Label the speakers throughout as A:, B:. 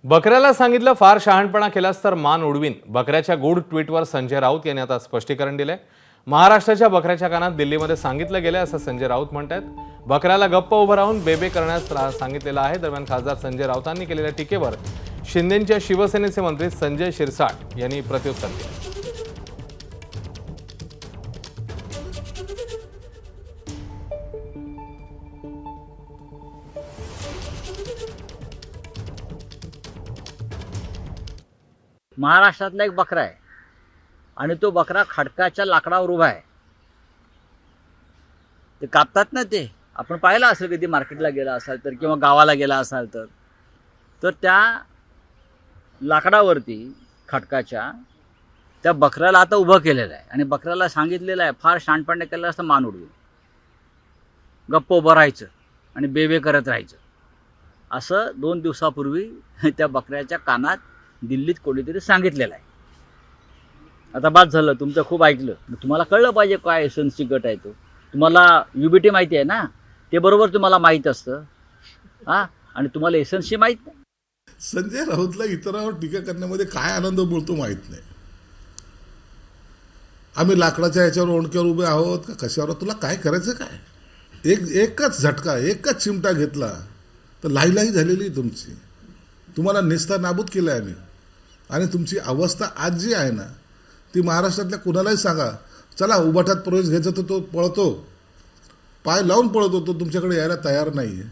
A: बकऱ्याला सांगितलं फार शहाणपणा केलास तर मान उडवीन. बकऱ्याच्या गूढ ट्विटवर संजय राऊत यांनी आता स्पष्टीकरण दिलंय. महाराष्ट्राच्या बकऱ्याच्या कानात दिल्लीमध्ये सांगितलं गेलं असं संजय राऊत म्हणतात. बकऱ्याला गप्प उभं राहून बेबे करण्यास सांगितलेलं आहे. दरम्यान खासदार संजय राऊतांनी केलेल्या टीकेवर शिंदेंच्या शिवसेनेचे मंत्री संजय शिरसाट यांनी प्रत्युत्तर दिलं.
B: महाराष्ट्रातला एक बकरा आहे आणि तो बकरा खडकाच्या लाकडावर उभा आहे. ते कापतात ना, ते आपण पाहिलं असेल कधी मार्केटला गेला असाल तर किंवा गावाला गेला असाल तर त्या लाकडावरती खडकाच्या त्या बकऱ्याला आता उभं केलेलं आहे आणि बकऱ्याला सांगितलेलं आहे फार शहाणपणे केलं असतं मान उडवून गप्प उभं राहायचं आणि बेबे करत राहायचं. असं 2 दिवसापूर्वी त्या बकऱ्याच्या कानात दिल्लीत कोणीतरी सांगितलेलं आहे. आता बाद झालं, तुमचं खूप ऐकलं, तुम्हाला कळलं पाहिजे काय एसएनसी गट आहे तो. तुम्हाला युबीटी माहिती आहे ना, ते बरोबर तुम्हाला माहीत असतं हां, आणि तुम्हाला एसएनसी माहीत नाही.
C: संजय राऊतला इतरांवर टीका करण्यामध्ये काय आनंद मिळतो माहीत नाही. आम्ही लाकडाच्या याच्यावर ओंडक्यावर उभे आहोत का कशावर? तुला काय करायचं काय? एकच झटका, एकच चिमटा घेतला तर लाही झालेली तुमची. तुम्हाला नेस्ता नाबूद केलं आहे आम्ही. आणि तुमची अवस्था आज जी आहे ना, ती महाराष्ट्रातल्या कुणालाही सांगा, चला उभाटात प्रवेश घ्यायचा तर तो पळतो, पाय लावून पळतो, तो तुमच्याकडे यायला तयार नाही आहे.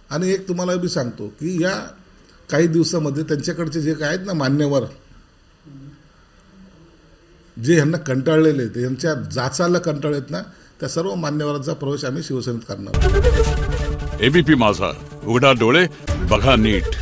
C: आणि एक तुम्हाला मी सांगतो की या काही दिवसामध्ये त्यांच्याकडचे जे काय आहेत ना मान्यवर, जे ह्यांना कंटाळलेले ते यांच्या जाचाला कंटाळलेत ना, त्या सर्व मान्यवरांचा प्रवेश आम्ही शिवसेनेत करणार.
D: एबीपी माझा, उघडा डोळे बघा नीट.